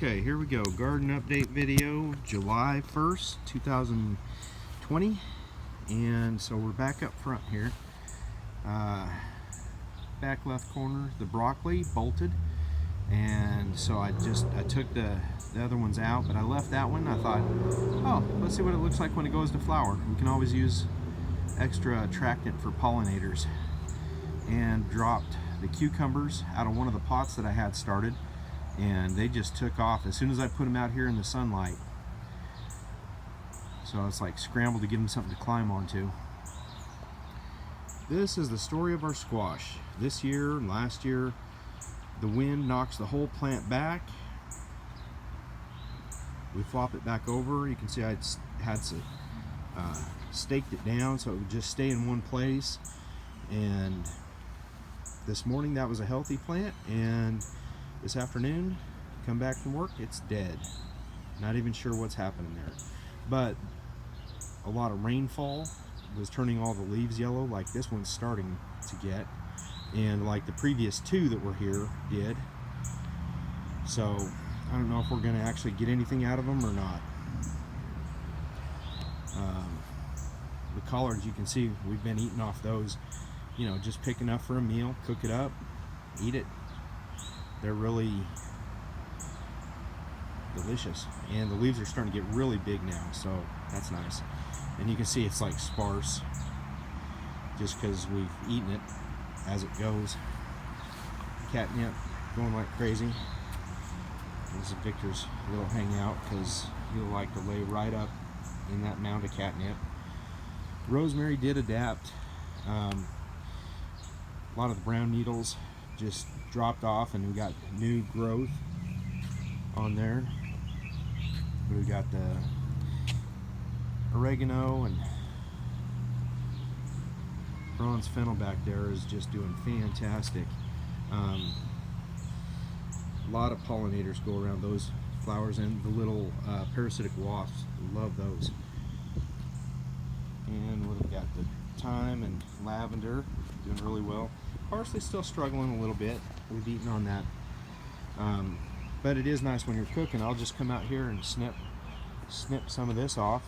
Okay, here we go. Garden update video, July 1st, 2020. And so we're back up front here. Back left corner, the broccoli bolted. And so I took the other ones out, but I left that one. I thought, oh, let's see what it looks like when it goes to flower. We can always use extra attractant for pollinators. And dropped the cucumbers out of one of the pots that I had started, and they just took off as soon as I put them out here in the sunlight. So it's like scrambled to give them something to climb onto. This is the story of our squash. This year and last year, the wind knocks the whole plant back. We flop it back over. You can see I had staked it down so it would just stay in one place. And this morning that was a healthy plant, and this afternoon, come back from work, it's dead. Not even sure what's happening there. But a lot of rainfall was turning all the leaves yellow, like this one's starting to get, and like the previous two that were here did. So I don't know if we're going to actually get anything out of them or not. The collards, you can see we've been eating off those. You know, just pick enough for a meal, cook it up, eat it. They're really delicious, and the leaves are starting to get really big now, so that's nice. And you can see it's like sparse just because we've eaten it as it goes. Catnip going like crazy. This is Victor's little hangout because he'll like to lay right up in that mound of catnip. Rosemary did adapt. A lot of the brown needles just dropped off, and we got new growth on there. We got the oregano, and bronze fennel back there is just doing fantastic. A lot of pollinators go around those flowers, and the little parasitic wasps love those. And we've got the thyme and lavender doing really well. Parsley still struggling a little bit. We've eaten on that. But it is nice when you're cooking. I'll just come out here and snip some of this off.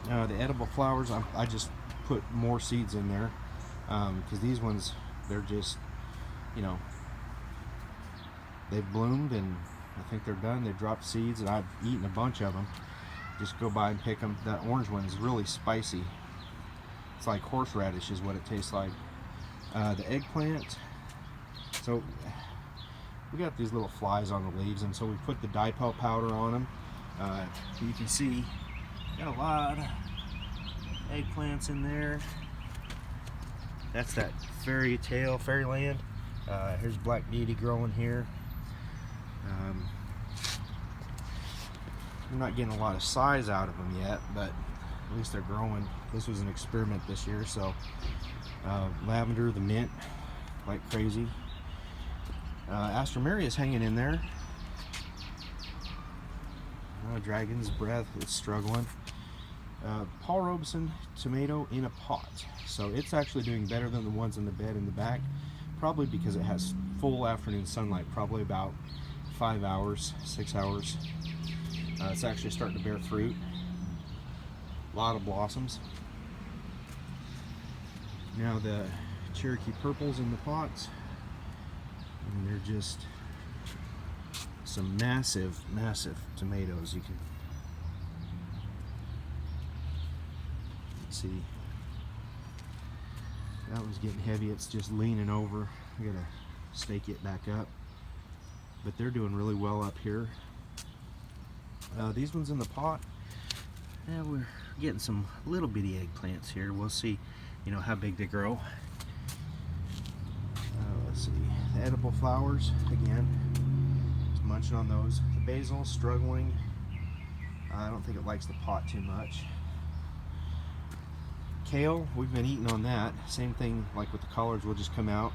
The edible flowers, I just put more seeds in there because these ones, they're just, you know, they've bloomed and I think they're done. They dropped seeds, and I've eaten a bunch of them. Just go by and pick them. That orange one is really spicy. It's like horseradish is what it tastes like. The eggplant, so we got these little flies on the leaves, and so we put the dipel powder on them. You can see got a lot of eggplants in there. That's that fairyland. Here's black beauty growing here. We're not getting a lot of size out of them yet, but at least they're growing. This was an experiment this year, so lavender, the mint, like crazy. Astrameria is hanging in there. Dragon's breath is struggling. Paul Robeson tomato in a pot, so it's actually doing better than the ones in the bed in the back, probably because it has full afternoon sunlight, probably about 5 hours, 6 hours. It's actually starting to bear fruit. A lot of blossoms. Now the Cherokee purples in the pots, and they're just some massive tomatoes. You can see that one's getting heavy. It's just leaning over. I gotta stake it back up, but they're doing really well up here. These ones in the pot, yeah, we're getting some little bitty eggplants here. We'll see, you know, how big they grow. Let's see, the edible flowers again. Just munching on those. The basil struggling. I don't think it likes the pot too much. Kale, we've been eating on that. Same thing like with the collards. We'll just come out,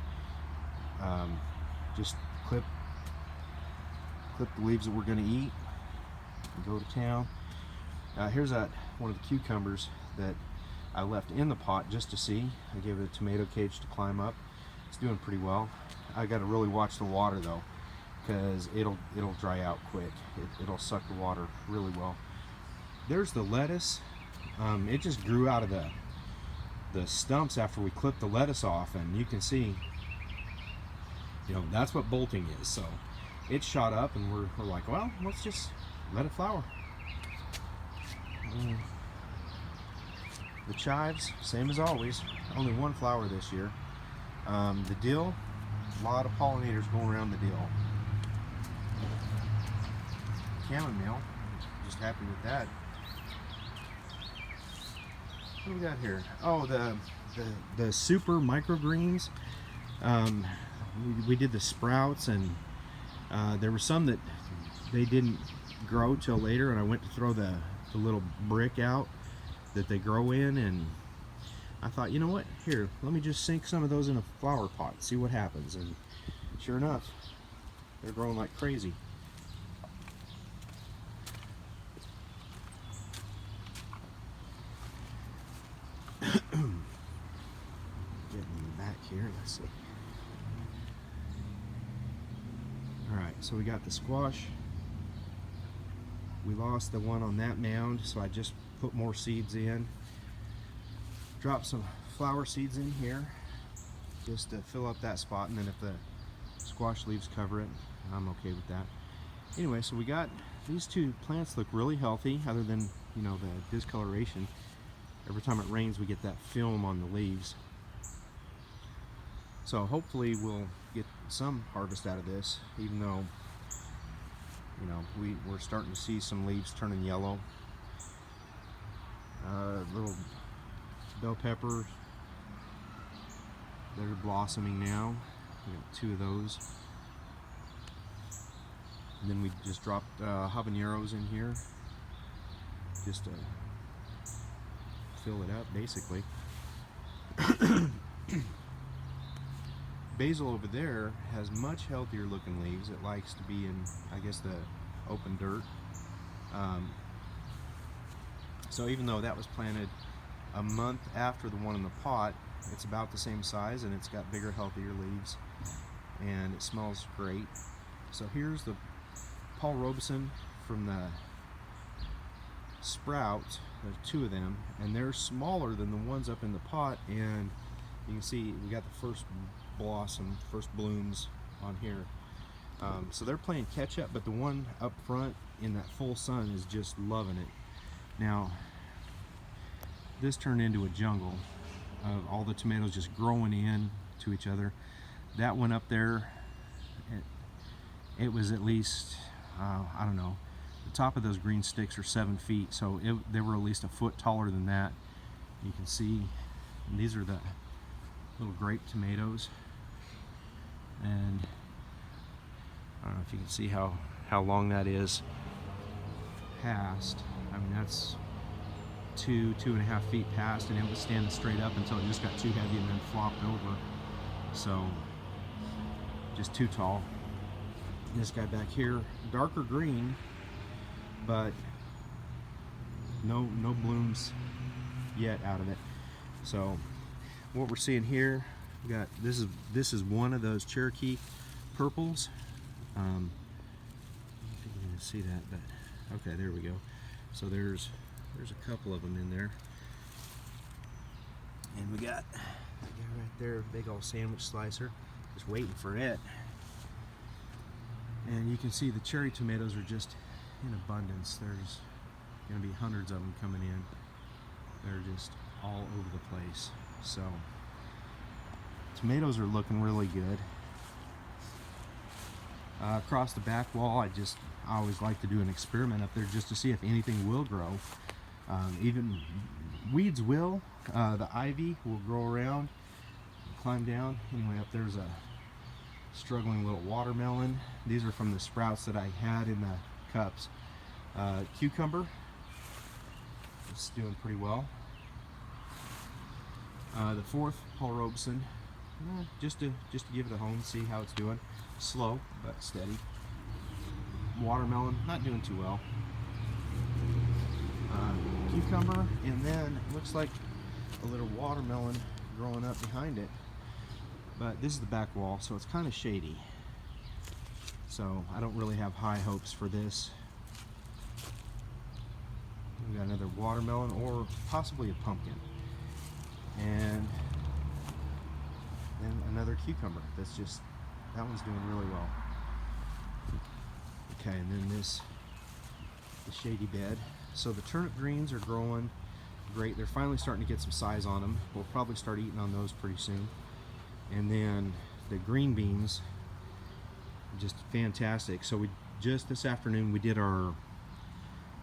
just clip the leaves that we're going to eat. Go to town. Here's one of the cucumbers that I left in the pot just to see. I gave it a tomato cage to climb up. It's doing pretty well. I got to really watch the water though, because it'll dry out quick. It'll suck the water really well. There's the lettuce. It just grew out of the stumps after we clipped the lettuce off, and you can see, you know, that's what bolting is. So it shot up, and we're like, well, let's just let it flower. The chives, same as always, only one flower this year. The dill, a lot of pollinators going around the dill. Chamomile, just happy with that. What do we got here? Oh, the super microgreens. We did the sprouts, and there were some that they didn't grow till later, and I went to throw the little brick out that they grow in, and I thought, you know what, here, let me just sink some of those in a flower pot, see what happens. And sure enough, they're growing like crazy. Getting back here, let's see. Alright, so we got the squash. We lost the one on that mound, so I just put more seeds in. Drop some flower seeds in here just to fill up that spot, and then if the squash leaves cover it, I'm okay with that. Anyway, so we got these two plants look really healthy, other than, you know, the discoloration. Every time it rains we get that film on the leaves. So hopefully we'll get some harvest out of this, even though, you know, we're starting to see some leaves turning yellow. Little bell peppers, they're blossoming now. We got two of those. And then we just dropped habaneros in here just to fill it up, basically. Basil over there has much healthier looking leaves. It likes to be in, I guess, the open dirt. So even though that was planted a month after the one in the pot, it's about the same size, and it's got bigger, healthier leaves, and it smells great. So here's the Paul Robeson from the sprout. There's two of them, and they're smaller than the ones up in the pot, and you can see we got the first blossom, first blooms on here. So they're playing catch up, but the one up front in that full sun is just loving it. Now, this turned into a jungle of all the tomatoes just growing in to each other. That one up there, it was at least, I don't know, the top of those green sticks are 7 feet, so they were at least a foot taller than that. You can see, and these are the little grape tomatoes, and I don't know if you can see how long that is past. I mean, that's 2.5 feet past, and it was standing straight up until it just got too heavy and then flopped over. So just too tall. This guy back here, darker green, but no blooms yet out of it. So what we're seeing here, we got this is one of those Cherokee purples. I don't think you can see that, but okay, there we go. So there's a couple of them in there, and we got that guy right there, big old sandwich slicer, just waiting for it. And you can see the cherry tomatoes are just in abundance. There's going to be hundreds of them coming in. They're just all over the place. So tomatoes are looking really good. Across the back wall, I always like to do an experiment up there just to see if anything will grow. Even weeds will. The ivy will grow around, climb down. Anyway, up there's a struggling little watermelon. These are from the sprouts that I had in the cups. Cucumber, it's doing pretty well. The fourth, Paul Robeson, just to give it a home, see how it's doing. Slow but steady. Watermelon, not doing too well. Cucumber, and then it looks like a little watermelon growing up behind it. But this is the back wall, so it's kind of shady. So I don't really have high hopes for this. We got another watermelon or possibly a pumpkin. And then another cucumber. That one's doing really well. Okay, and then the shady bed. So the turnip greens are growing great. They're finally starting to get some size on them. We'll probably start eating on those pretty soon. And then the green beans, just fantastic. So we just this afternoon we did I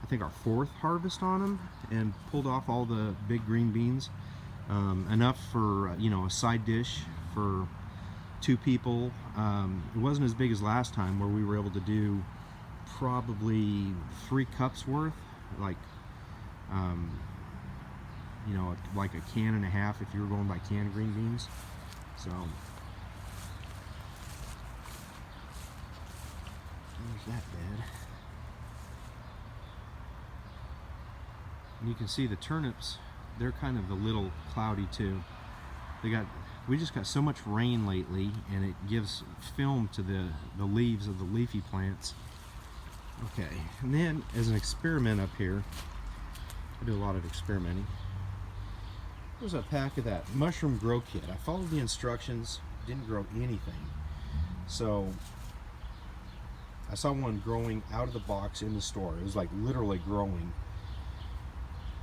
think our 4th harvest on them and pulled off all the big green beans. Enough for a side dish for 2 people. It wasn't as big as last time where we were able to do probably 3 cups worth, like like a can and a half if you were going by canned green beans. So there's that bed. And you can see the turnips, they're kind of a little cloudy too. We just got so much rain lately, and it gives film to the leaves of the leafy plants. Okay, and then as an experiment up here, I do a lot of experimenting. There's a pack of that mushroom grow kit. I followed the instructions, didn't grow anything. So I saw one growing out of the box in the store. It was like literally growing.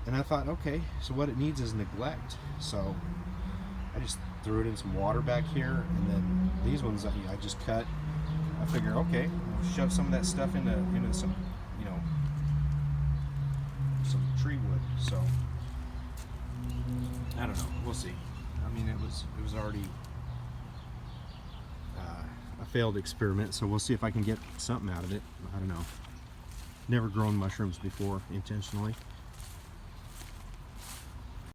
And I thought, okay, so what it needs is neglect. So I just threw it in some water back here, and then these ones I just cut. I figure, okay, we'll shove some of that stuff into some, some tree wood. So I don't know. We'll see. I mean, it was already a failed experiment, so we'll see if I can get something out of it. I don't know. Never grown mushrooms before intentionally.